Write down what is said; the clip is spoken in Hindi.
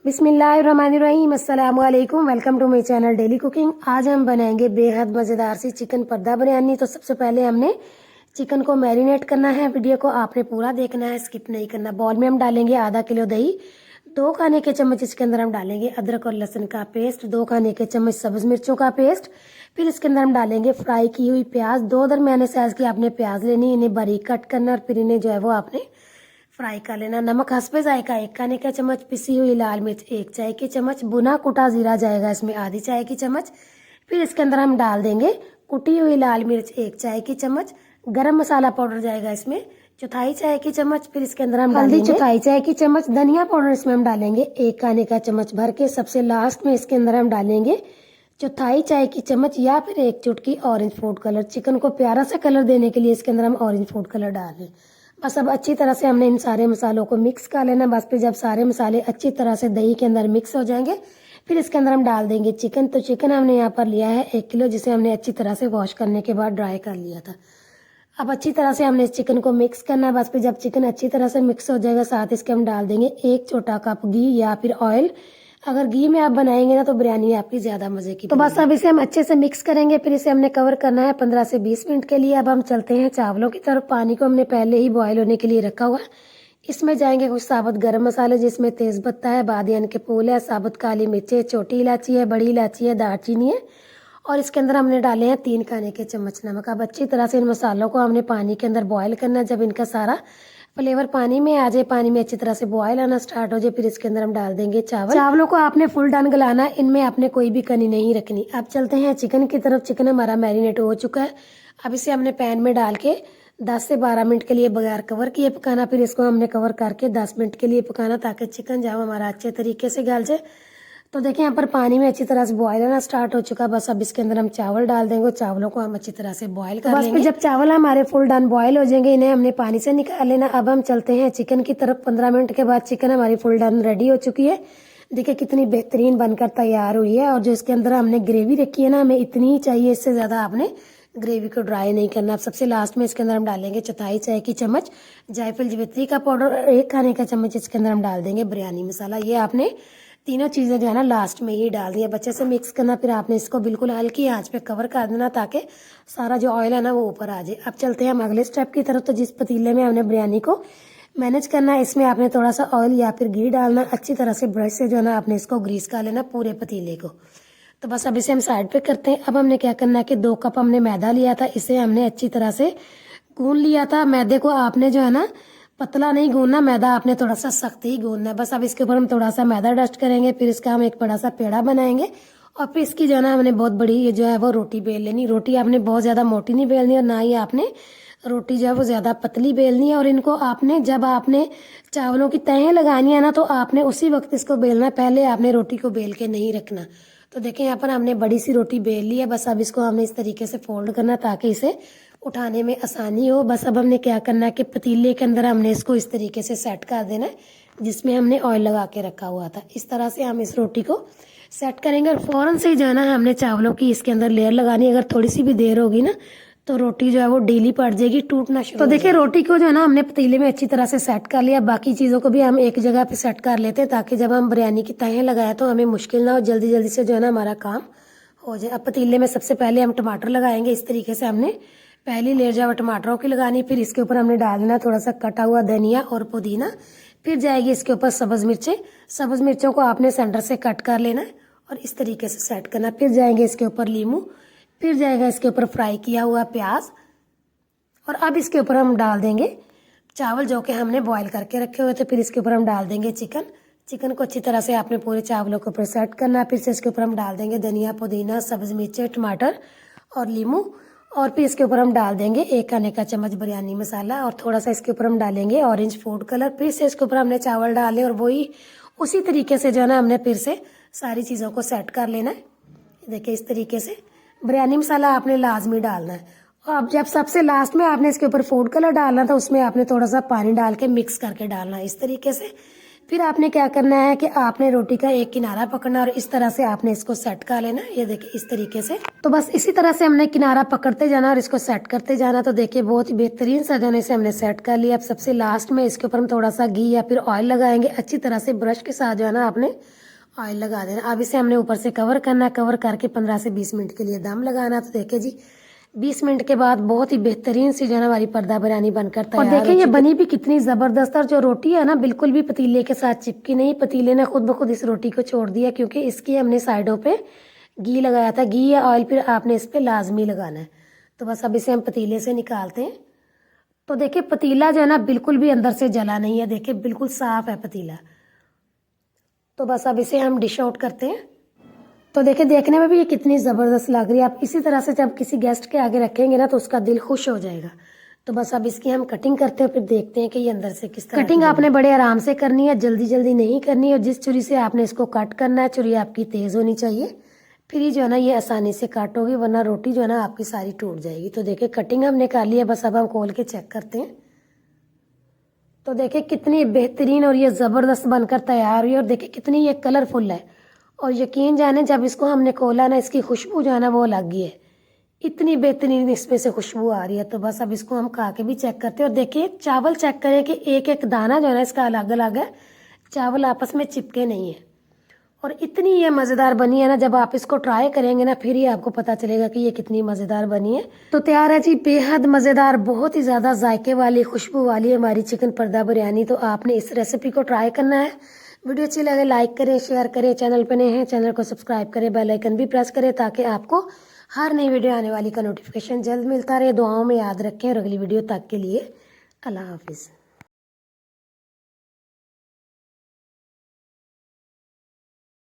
बिस्मिल्लाहिर्रहमानिर्रहीम, अस्सलाम वालेकुम। Welcome to my channel daily cooking. आज हम बनाएंगे बेहद मज़ेदार सी चिकन पर्दा बिरयानी। तो सबसे पहले हमने चिकन को मैरिनेट करना है। वीडियो को आपने पूरा देखना है, स्किप नहीं करना। बॉल में हम डालेंगे आधा किलो दही, 2 खाने के चम्मच इसके अंदर हम डालेंगे अदरक और लहसुन का पेस्ट, 2 खाने के चम्मच सब्ज़ मिर्चों का पेस्ट। फिर इसके अंदर हम डालेंगे फ्राई की हुई प्याज, 2 दरमियाने साइज़ की आपने प्याज लेनी, इन्हें बारीक कट करना और फिर इन्हें जो है वो आपने फ्राई कर लेना। नमक हस्बे जायका 1 खाने का चम्मच, पिसी हुई लाल मिर्च 1 चाय की चम्मच, भुना कुटा जीरा जाएगा इसमें आधी चाय की चम्मच। फिर इसके अंदर हम डाल देंगे कुटी हुई लाल मिर्च 1 चाय की चम्मच, गरम मसाला पाउडर जाएगा इसमें चौथाई चाय की चम्मच। फिर इसके अंदर हम हल्दी चौथाई चाय की चम्मच, धनिया पाउडर इसमें हम डालेंगे 1 खाने का चम्मच भर के। सबसे लास्ट में इसके अंदर हम डालेंगे चौथाई चाय की चम्मच या फिर 1 चुटकी ऑरेंज फूड कलर। चिकन को प्यारा सा कलर देने के लिए इसके अंदर हम ऑरेंज फूड कलर डाल रहे हैं। बस अब अच्छी तरह से हमने इन सारे मसालों को मिक्स कर लेना। बस फिर जब सारे मसाले अच्छी तरह से दही के अंदर मिक्स हो जाएंगे, फिर इसके अंदर हम डाल देंगे चिकन। तो चिकन हमने यहाँ पर लिया है 1 किलो, जिसे हमने अच्छी तरह से वॉश करने के बाद ड्राई कर लिया था। अब अच्छी तरह से हमने इस चिकन को मिक्स करना है। बस फिर जब चिकन अच्छी तरह से मिक्स हो जाएगा, साथ इसके हम डाल देंगे 1 छोटा कप घी या फिर ऑयल। अगर घी में आप बनाएंगे ना तो बिरयानी आपकी ज़्यादा मज़े की। तो बस अब इसे हम अच्छे से मिक्स करेंगे, फिर इसे हमने कवर करना है 15 से 20 मिनट के लिए। अब हम चलते हैं चावलों की तरफ। पानी को हमने पहले ही बॉयल होने के लिए रखा हुआ है। इसमें जाएंगे कुछ साबुत गरम मसाले, जिसमें तेज़ पत्ता है, बादियान के फूल है, साबुत काली मिर्चें, छोटी इलायची है, बड़ी इलायची है, दालचीनी है, और इसके अंदर हमने डाले हैं 3 खाने के चम्मच नमक। अब अच्छी तरह से इन मसालों को हमने पानी के अंदर बॉयल करना है। जब इनका सारा फ्लेवर पानी में आ जाए, पानी में अच्छी तरह से बॉयल आना स्टार्ट हो जाए, फिर इसके अंदर हम डाल देंगे चावल। चावलों को आपने फुल डन गलाना, इनमें आपने कोई भी कनी नहीं रखनी। अब चलते हैं चिकन की तरफ। चिकन हमारा मैरिनेट हो चुका है। अब इसे हमने पैन में डाल के 10 से 12 मिनट के लिए बगैर कवर किए पकाना। फिर इसको हमने कवर करके 10 मिनट के लिए पकाना, ताकि चिकन जो हमारा अच्छे तरीके से गल जाए। तो देखिए यहाँ पर पानी में अच्छी तरह से बॉयल होना स्टार्ट हो चुका। बस अब इसके अंदर हम चावल डाल देंगे। चावलों को हम अच्छी तरह से बॉयल कर लेंगे। जब चावल हमारे फुल डन बॉयल हो जाएंगे, इन्हें हमने पानी से निकाल लेना। अब हम चलते हैं चिकन की तरफ। 15 मिनट के बाद चिकन हमारी फुल डन रेडी हो चुकी है। देखिए कितनी बेहतरीन बनकर तैयार हुई है। और जो इसके अंदर हमने ग्रेवी रखी है ना, हमें इतनी ही चाहिए, इससे ज़्यादा आपने ग्रेवी को ड्राई नहीं करना। अब सबसे लास्ट में इसके अंदर हम डालेंगे चौथाई चाय की चम्मच जायफल जवित्री का पाउडर, 1 खाने का चम्मच इसके अंदर हम डाल देंगे बिरयानी मसाला। ये आपने तीनों चीज़ें जो है ना लास्ट में ही डाल दी है। बच्चे से मिक्स करना, फिर आपने इसको बिल्कुल हल्की आंच पे कवर कर देना, ताकि सारा जो ऑयल है ना वो ऊपर आ जाए। अब चलते हैं हम अगले स्टेप की तरफ। तो जिस पतीले में हमने बिरयानी को मैनेज करना है, इसमें आपने थोड़ा सा ऑयल या फिर घी डालना। अच्छी तरह से ब्रश से जो है ना आपने इसको ग्रीस कर लेना पूरे पतीले को। तो बस अब इसे हम साइड पे करते हैं। अब हमने क्या करना है कि 2 कप हमने मैदा लिया था, इसे हमने अच्छी तरह से गूंद लिया था। मैदे को आपने जो है ना पतला नहीं गूंदना, मैदा आपने थोड़ा सा सख्त ही गूंदना है। बस अब इसके ऊपर हम थोड़ा सा मैदा डस्ट करेंगे, फिर इसका हम एक बड़ा सा पेड़ा बनाएंगे, और फिर इसकी जो है ना हमने बहुत बड़ी ये जो है वो रोटी बेल लेनी। रोटी आपने बहुत ज़्यादा मोटी नहीं बेलनी, और ना ही आपने रोटी जो है वो ज़्यादा पतली बेलनी है। और इनको आपने जब आपने चावलों की तहें लगानी है ना, तो आपने उसी वक्त इसको बेलना, पहले आपने रोटी को बेल के नहीं रखना। तो देखिए यहाँ पर हमने बड़ी सी रोटी बेल ली है। बस अब इसको हमने इस तरीके से फोल्ड करना, ताकि इसे उठाने में आसानी हो। बस अब हमने क्या करना है कि पतीले के अंदर हमने इसको इस तरीके से सेट कर देना है, जिसमें हमने ऑयल लगा के रखा हुआ था। इस तरह से हम इस रोटी को सेट करेंगे, और फ़ौरन से ही जो है ना हमने चावलों की इसके अंदर लेयर लगानी है। अगर थोड़ी सी भी देर होगी ना, तो रोटी जो है वो ढीली पड़ जाएगी, टूटना शुरू। तो देखिए रोटी को जो है ना हमने पतीले में अच्छी तरह से सेट कर लिया। बाकी चीज़ों को भी हम एक जगह पे सेट कर लेते हैं, ताकि जब हम बिरयानी की तहें लगाएं तो हमें मुश्किल ना हो, जल्दी जल्दी से जो है ना हमारा काम हो जाए। अब पतीले में सबसे पहले हम टमाटर लगाएंगे। इस तरीके से हमने पहली लेयर जो है टमाटरों की लगानी, फिर इसके ऊपर हमने डालना थोड़ा सा कटा हुआ धनिया और पुदीना, फिर जाएगी इसके ऊपर सब्ज़ मिर्चें। सब्ज़ मिर्चों को आपने सेंटर से कट कर लेना है और इस तरीके से सेट करना। फिर जाएंगे इसके ऊपर नींबू, फिर जाएगा इसके ऊपर फ्राई किया हुआ प्याज, और अब इसके ऊपर हम डाल देंगे चावल जो कि हमने बॉयल करके रखे हुए थे। फिर इसके ऊपर हम डाल देंगे चिकन। चिकन को अच्छी तरह से आपने पूरे चावलों के ऊपर सेट करना है। फिर से इसके ऊपर हम डाल देंगे धनिया, पुदीना, सब्ज़ मिर्चें, टमाटर और नींबू, और फिर इसके ऊपर हम डाल देंगे 1 खाने का चम्मच बिरयानी मसाला, और थोड़ा सा इसके ऊपर हम डालेंगे ऑरेंज फूड कलर। फिर से इसके ऊपर हमने चावल डाले, और वही उसी तरीके से जो है ना हमने फिर से सारी चीज़ों को सेट कर लेना है। देखिए इस तरीके से बिरयानी मसाला आपने लाजमी डालना है। और अब जब सबसे लास्ट में आपने इसके ऊपर फूड कलर डालना था, उसमें आपने थोड़ा सा पानी डाल के मिक्स करके डालना है। इस तरीके से फिर आपने क्या करना है कि आपने रोटी का एक किनारा पकड़ना और इस तरह से आपने इसको सेट कर लेना। ये देखिए इस तरीके से। तो बस इसी तरह से हमने किनारा पकड़ते जाना और इसको सेट करते जाना। तो देखिए बहुत ही बेहतरीन सजाने से हमने सेट कर लिया। अब सबसे लास्ट में इसके ऊपर हम थोड़ा सा घी या फिर ऑयल लगाएंगे। अच्छी तरह से ब्रश के साथ जो है ना आपने ऑयल लगा देना। अब इसे हमने ऊपर से कवर करना, कवर करके 15 से 20 मिनट के लिए दम लगाना। तो देखिए जी 20 मिनट के बाद बहुत ही बेहतरीन सी जो है हमारी पर्दा बिरयानी बनकर तैयार। और देखिए ये बनी भी कितनी जबरदस्त। और जो रोटी है ना बिल्कुल भी पतीले के साथ चिपकी नहीं। पतीले ने खुद ब खुद इस रोटी को छोड़ दिया, क्योंकि इसकी हमने साइडों पे घी लगाया था। घी या ऑयल फिर आपने इस पे लाजमी लगाना है। तो बस अब इसे हम पतीले से निकालते हैं। तो देखिए पतीला जो है ना बिल्कुल भी अंदर से जला नहीं है। देखिए बिल्कुल साफ है पतीला। तो बस अब इसे हम डिश आउट करते हैं। तो देखिए देखने में भी ये कितनी ज़बरदस्त लग रही है। आप इसी तरह से जब किसी गेस्ट के आगे रखेंगे ना तो उसका दिल खुश हो जाएगा। तो बस अब इसकी हम कटिंग करते हैं, फिर देखते हैं कि ये अंदर से किस तरह। कटिंग आपने बड़े आराम से करनी है, जल्दी जल्दी नहीं करनी है। और जिस छुरी से आपने इसको कट करना है, छुरी आपकी तेज़ होनी चाहिए, फिर ही जो है ना ये आसानी से कट होगी, वरना रोटी जो है ना आपकी सारी टूट जाएगी। तो देखिए कटिंग हमने कर ली है। बस अब हम खोल के चेक करते हैं। तो देखिए कितनी बेहतरीन और ये ज़बरदस्त बनकर तैयार हुई है। और देखिए कितनी ये कलरफुल है। और यकीन जाने जब इसको हमने खोला ना, इसकी खुशबू जो है ना वो अलग ही है। इतनी बेहतरीन इसमें से खुशबू आ रही है। तो बस अब इसको हम खा के भी चेक करते हैं। और देखिए चावल चेक करें कि एक एक दाना जो है ना इसका अलग अलग है, चावल आपस में चिपके नहीं है। और इतनी ये मज़ेदार बनी है ना, जब आप इसको ट्राई करेंगे ना फिर ही आपको पता चलेगा कि ये कितनी मज़ेदार बनी है। तो तैयार है जी बेहद मज़ेदार, बहुत ही ज़्यादा जायके वाली, खुशबू वाली हमारी चिकन पर्दा बिरयानी। तो आपने इस रेसिपी को ट्राई करना है। वीडियो अच्छी लगे लाइक करें, शेयर करें। चैनल पे नए हैं चैनल को सब्सक्राइब करें, बेल आइकन भी प्रेस करें ताकि आपको हर नई वीडियो आने वाली का नोटिफिकेशन जल्द मिलता रहे। दुआओं में याद रखें और अगली वीडियो तक के लिए अल्लाह हाफिज़।